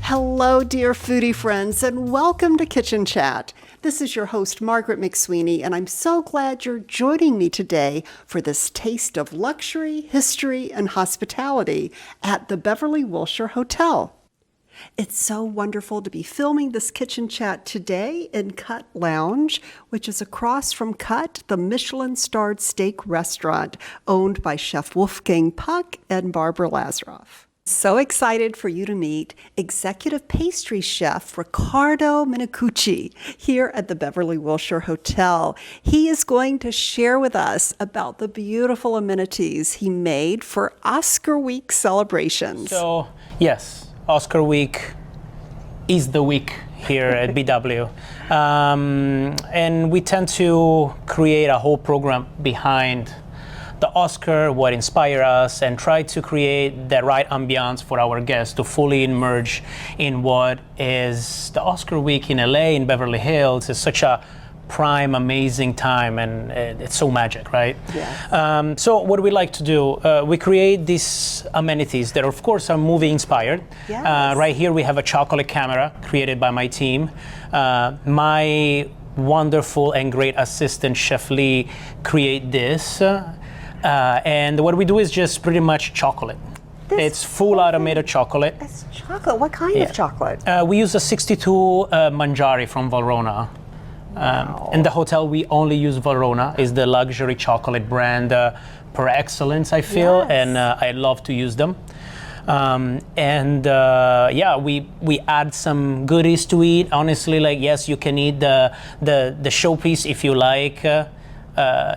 Hello, dear foodie friends, and welcome to Kitchen Chat. This is your host, Margaret McSweeney, and I'm so glad you're joining me today for this taste of luxury, history, and hospitality at the Beverly Wilshire Hotel. It's so wonderful to be filming this Kitchen Chat today in Cut Lounge, which is across from Cut, the Michelin-starred steak restaurant owned by Chef Wolfgang Puck and Barbara Lazaroff. So excited for you to meet executive pastry chef Riccardo Menicucci here at the Beverly Wilshire Hotel. He is going to share with us about the beautiful amenities he made for Oscar Week celebrations. So, yes, Oscar Week is the week here at BW. And we tend to create a whole program behind the Oscar, what inspired us, and try to create the right ambiance for our guests to fully immerse in what is the Oscar week in LA, in Beverly Hills. It's such a prime, amazing time, and it's so magic, right? Yes. So what we like to do, we create these amenities that of course are movie inspired. Yes. Right here we have a chocolate camera created by my team. My wonderful and great assistant, Chef Lee, create this. And what we do is just pretty much chocolate. It's full automated chocolate. It's chocolate. What kind of chocolate? We use a 62 Manjari from Valrhona. Wow. In the hotel, we only use Valrhona. It's the luxury chocolate brand per excellence, I feel, Yes. and I love to use them. We add some goodies to eat. Honestly, like, yes, you can eat the showpiece if you like.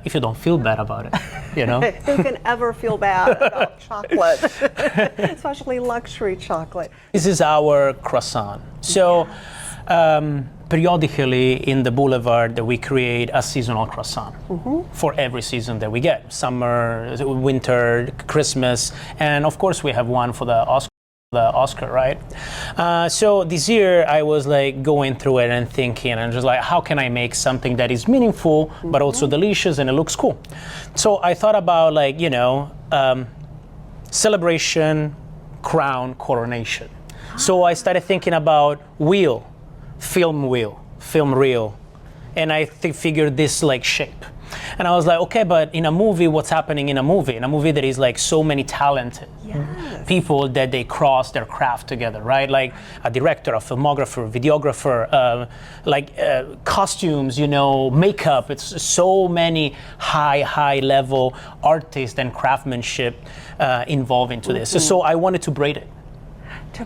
If you don't feel bad about it, you know? Who can ever feel bad about chocolate, especially luxury chocolate? This is our croissant. So periodically in the boulevard we create a seasonal croissant for every season that we get. Summer, winter, Christmas, and of course we have one for the Oscar, right? So this year I was like going through it and thinking and just like, how can I make something that is meaningful but also delicious and it looks cool? So I thought about like, celebration, crown, coronation. So I started thinking about film reel, and I figured this like shape. And I was like, okay, but in a movie, what's happening in a movie? In a movie that is like so many talented people that they cross their craft together, right? Like a director, a filmographer, videographer, costumes, makeup. It's so many high level artists and craftsmanship involved into this. So I wanted to braid it. To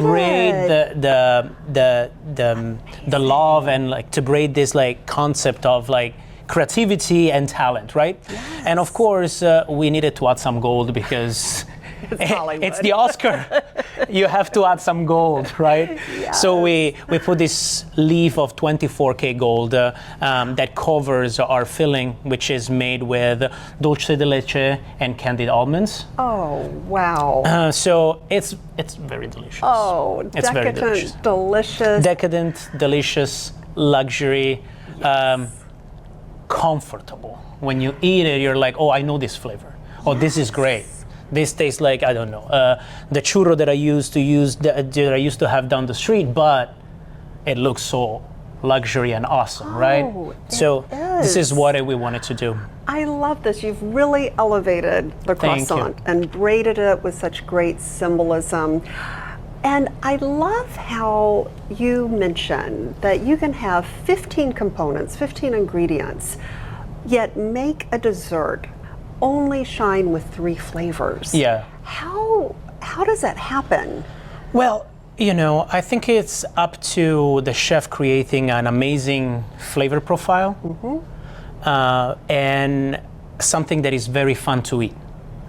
braid the love and like to braid this like concept of like creativity and talent, right? Yes. And of course we needed to add some gold because it's the Oscar. You have to add some gold, right? Yes. So we put this leaf of 24K gold that covers our filling, which is made with dulce de leche and candied almonds. Oh, wow. So it's very delicious. Oh, it's very decadent, delicious. Decadent, delicious, luxury, comfortable. When you eat it, you're like, oh, I know this flavor. Oh, this is great. This tastes like, I don't know, the churro that I used to have down the street, but it looks so luxury and awesome, right? So this is what we wanted to do. I love this. You've really elevated the croissant and braided it with such great symbolism. And I love how you mentioned that you can have 15 components, 15 ingredients, yet make a dessert only shine with 3 flavors. Yeah. How does that happen? Well, I think it's up to the chef creating an amazing flavor profile and something that is very fun to eat.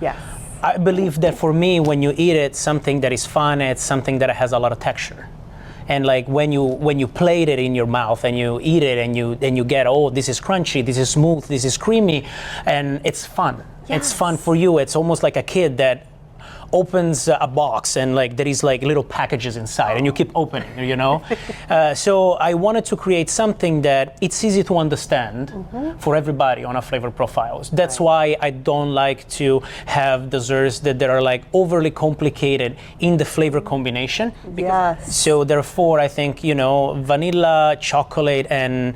Yes. I believe that for me, when you eat it, something that is fun, it's something that has a lot of texture. And like when you plate it in your mouth and you eat it and you get, oh, this is crunchy, this is smooth, this is creamy, and it's fun. Yes. It's fun for you. It's almost like a kid that opens a box and like there is like little packages inside and you keep opening, you know. So I wanted to create something that it's easy to understand for everybody on a flavor profiles. That's why I don't like to have desserts that are like overly complicated in the flavor combination. Yes. So therefore, I think, you know, vanilla, chocolate, and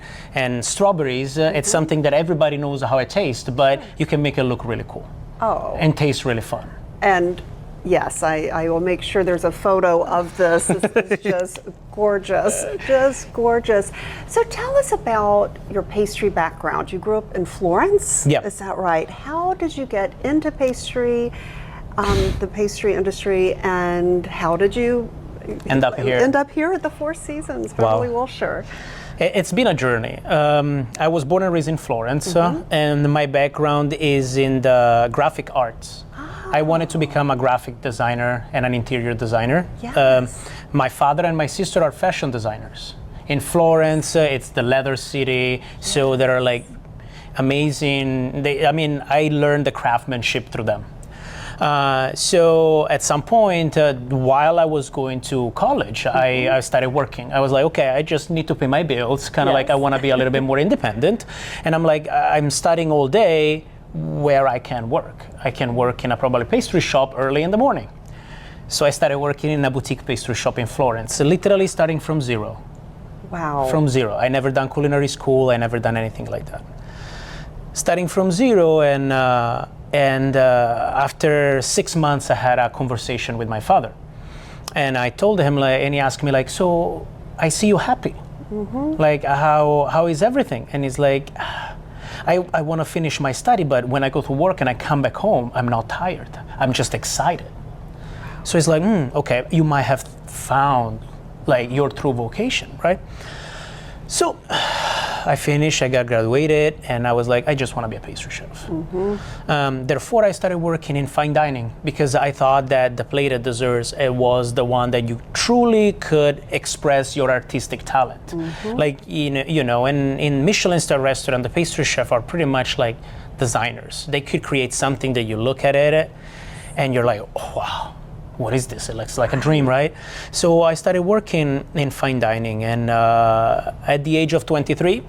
strawberries, it's something that everybody knows how it tastes, but you can make it look really cool. Oh. And taste really fun. And yes, I will make sure there's a photo of this. This is just gorgeous, just gorgeous. So tell us about your pastry background. You grew up in Florence? Yep. Is that right? How did you get into pastry, the pastry industry, and how did you end up here at the Four Seasons, Beverly Wilshire? It's been a journey. I was born and raised in Florence, and my background is in the graphic arts. I wanted to become a graphic designer and an interior designer. Yes. My father and my sister are fashion designers. In Florence, it's the leather city, so there are like amazing, I learned the craftsmanship through them. So at some point, while I was going to college, I started working. I was like, okay, I just need to pay my bills, kind of like I want to be a little bit more independent. And I'm like, I'm studying all day where I can work. I can work in a probably pastry shop early in the morning. So I started working in a boutique pastry shop in Florence, literally starting from zero. Wow. From zero. I never done culinary school. I never done anything like that. Starting from zero, and after 6 months, I had a conversation with my father, and I told him, like, and he asked me, like, so I see you happy, like, how is everything? And he's like, I want to finish my study, but when I go to work and I come back home, I'm not tired. I'm just excited. So he's like, okay, you might have found like your true vocation, right? So I finished, I got graduated, and I was like, I just want to be a pastry chef. Therefore, I started working in fine dining because I thought that the plated desserts was the one that you truly could express your artistic talent. Like, you know, and in Michelin star restaurant, the pastry chef are pretty much like designers. They could create something that you look at it and you're like, oh, wow. What is this? It looks like a dream, right? So I started working in fine dining, and at the age of 23,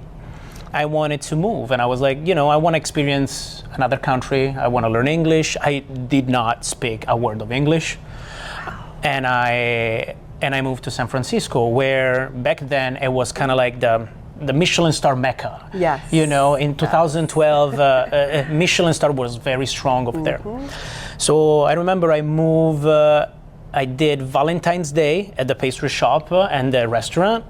I wanted to move, and I was like, you know, I want to experience another country. I want to learn English. I did not speak a word of English, and I moved to San Francisco, where back then it was kind of like the Michelin star Mecca. Yes. You know, in 2012, Michelin star was very strong over there. So I remember I moved, I did Valentine's Day at the pastry shop and the restaurant,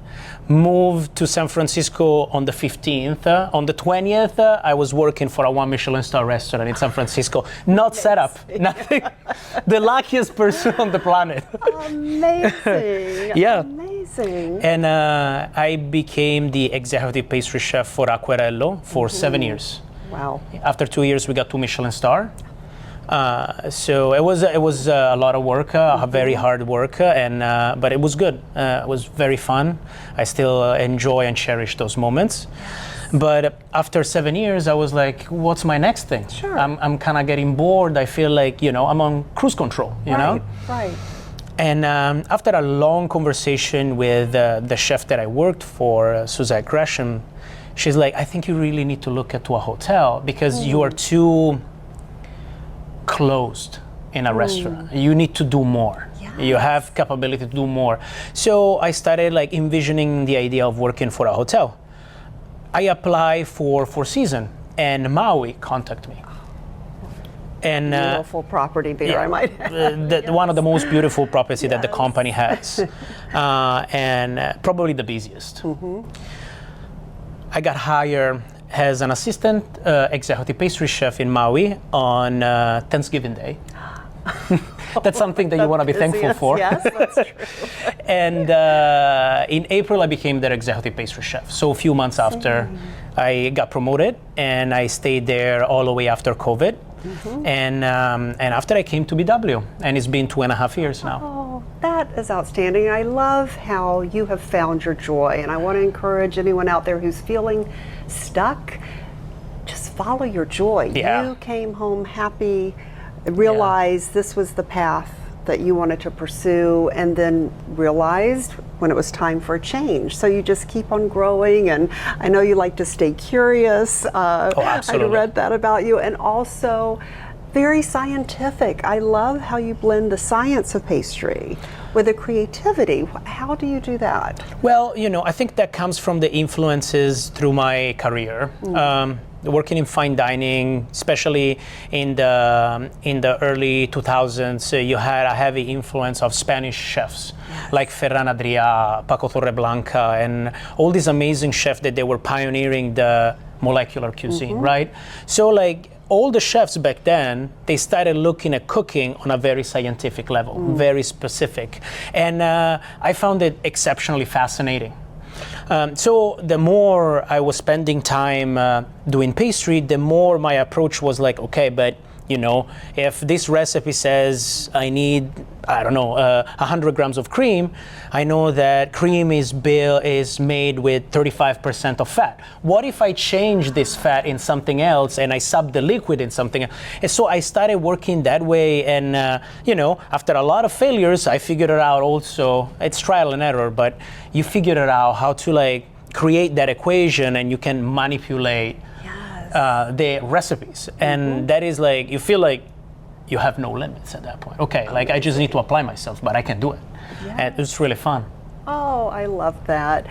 moved to San Francisco on the 15th. On the 20th, I was working for a 1 Michelin star restaurant in San Francisco. Not set up, nothing. The luckiest person on the planet. Amazing. Yeah. Amazing. And I became the executive pastry chef for Acquerello for 7 years. Wow. After 2 years, we got 2 Michelin star. So it was a lot of work, very hard work, but it was good. It was very fun. I still enjoy and cherish those moments. But after 7 years, I was like, what's my next thing? Sure. I'm kind of getting bored. I feel like, you know, I'm on cruise control, you know? Right. And after a long conversation with the chef that I worked for, Suzette Gresham, she's like, I think you really need to look at to a hotel because you are too closed in a restaurant. You need to do more. Yes. You have capability to do more. So I started like envisioning the idea of working for a hotel. I applied for Four Seasons, and Maui contacted me. And Beautiful property there, I might add. one of the most beautiful properties that the company has, and probably the busiest. I got hired as an assistant executive pastry chef in Maui on Thanksgiving Day. That's something that you want to be thankful for. Yes, that's true. And in April, I became their executive pastry chef. So a few months after, I got promoted, and I stayed there all the way after COVID. And after I came to BW, and it's been 2.5 years now. Oh, that is outstanding. I love how you have found your joy, and I want to encourage anyone out there who's feeling stuck, just follow your joy. Yeah. You came home happy, realized this was the path that you wanted to pursue, and then realized when it was time for a change. So you just keep on growing, and I know you like to stay curious. Absolutely. I read that about you, and also very scientific. I love how you blend the science of pastry with the creativity. How do you do that? Well, I think that comes from the influences through my career. Working in fine dining, especially in the early 2000s, you had a heavy influence of Spanish chefs like Ferran Adrià, Paco Torreblanca, and all these amazing chefs that they were pioneering the molecular cuisine, right? So like all the chefs back then, they started looking at cooking on a very scientific level, very specific. And I found it exceptionally fascinating. So the more I was spending time doing pastry, the more my approach was like, okay, but if this recipe says I need, 100 grams of cream, I know that cream is made with 35% of fat. What if I change this fat in something else and I sub the liquid in something else? And so I started working that way, and after a lot of failures, I figured it out also. It's trial and error, but you figure it out how to create that equation, and you can manipulate the recipes, and that is you feel like you have no limits at that point. Okay, I just need to apply myself, but I can do it. And it's really fun. Oh, I love that.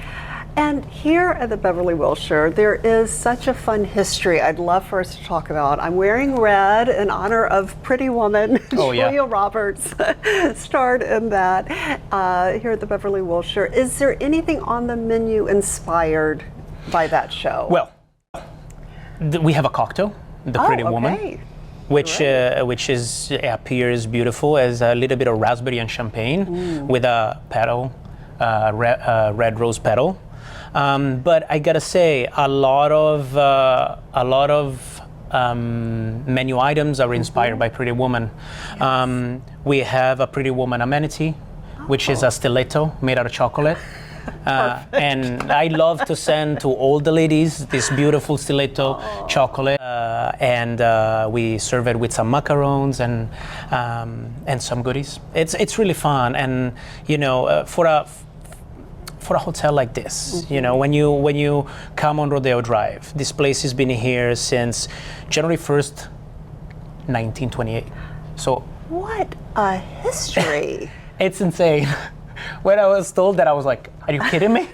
And here at the Beverly Wilshire, there is such a fun history I'd love for us to talk about. I'm wearing red in honor of Pretty Woman. Julia Roberts starred in that here at the Beverly Wilshire. Is there anything on the menu inspired by that show? Well, we have a cocktail, the Pretty Woman, which appears beautiful as a little bit of raspberry and champagne with a petal, red rose petal. But I gotta say, a lot of menu items are inspired by Pretty Woman. We have a Pretty Woman amenity, which is a stiletto made out of chocolate. And I love to send to all the ladies this beautiful stiletto chocolate, and we serve it with some macarons and some goodies. It's really fun, and for a hotel like this, when you come on Rodeo Drive, this place has been here since January 1st, 1928. So what a history! It's insane. When I was told that, I was like, are you kidding me?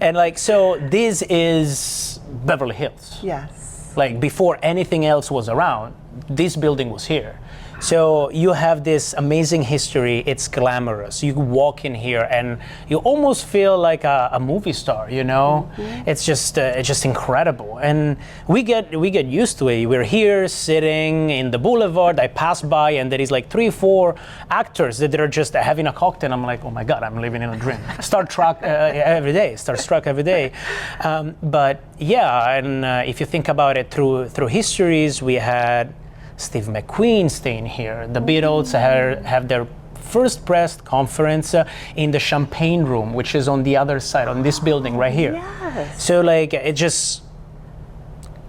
And so this is Beverly Hills. Yes. Before anything else was around, this building was here. So you have this amazing history. It's glamorous. You walk in here and you almost feel like a movie star, It's just incredible. And we get used to it. We're here sitting in the boulevard. I pass by and there is 3-4 actors that are just having a cocktail. I'm like, oh my God, I'm living in a dream. Starstruck every day. But yeah, and if you think about it through histories, we had Steve McQueen staying here. The Beatles have their first press conference in the Champagne Room, which is on the other side, on this building right here. Yes. So it just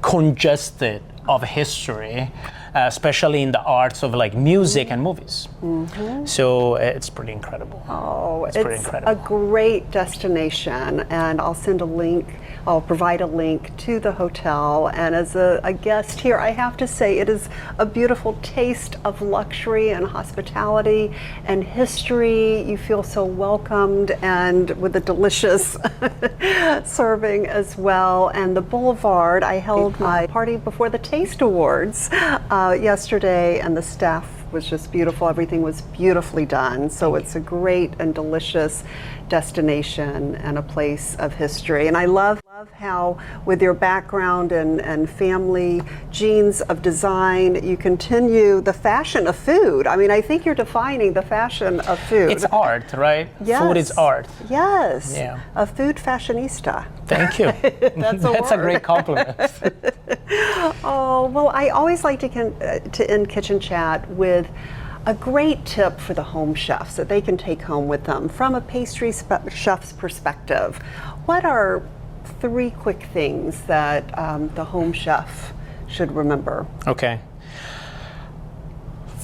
congested of history, especially in the arts of music and movies. So it's pretty incredible. Oh, it's a great destination, and I'll provide a link to the hotel. And as a guest here, I have to say it is a beautiful taste of luxury and hospitality and history. You feel so welcomed, and with a delicious serving as well. And the Boulevard, I held my party before the Taste Awards yesterday, and the staff was just beautiful. Everything was beautifully done. So it's a great and delicious destination and a place of history. And I love how, with your background and family genes of design, you continue the fashion of food. I mean, I think you're defining the fashion of food. It's art, right? Yes. Food is art. Yes. Yeah. A food fashionista. Thank you. That's a great compliment. Oh, well, I always like to end Kitchen Chat with a great tip for the home chefs that they can take home with them from a pastry chef's perspective. What are 3 quick things that the home chef should remember? Okay.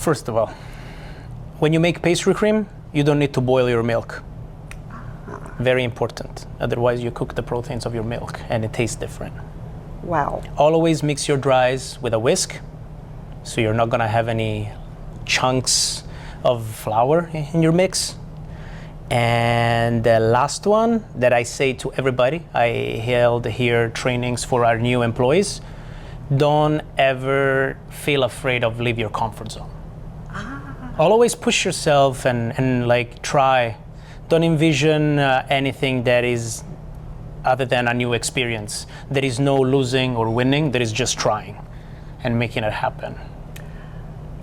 first of all, when you make pastry cream, you don't need to boil your milk. Very important. Otherwise, you cook the proteins of your milk and it tastes different. Wow. Always mix your dries with a whisk, so you're not gonna have any chunks of flour in your mix. And the last one that I say to everybody, I held here trainings for our new employees, don't ever feel afraid of leave your comfort zone. Always push yourself and like try. Don't envision anything that is other than a new experience. There is no losing or winning, there is just trying and making it happen.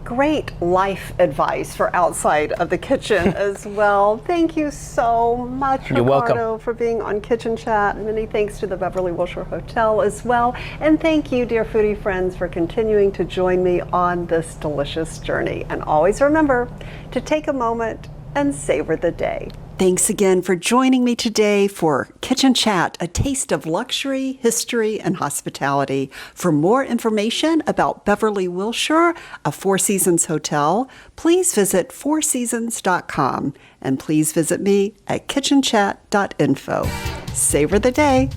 Great life advice for outside of the kitchen as well. Thank you so much, You're Riccardo, welcome. for being on Kitchen Chat. Many thanks to the Beverly Wilshire Hotel as well. And thank you, dear foodie friends, for continuing to join me on this delicious journey. And always remember to take a moment and savor the day. Thanks again for joining me today for Kitchen Chat, a taste of luxury, history, and hospitality. For more information about Beverly Wilshire, a Four Seasons hotel, please visit fourseasons.com and please visit me at kitchenchat.info. Savor the day.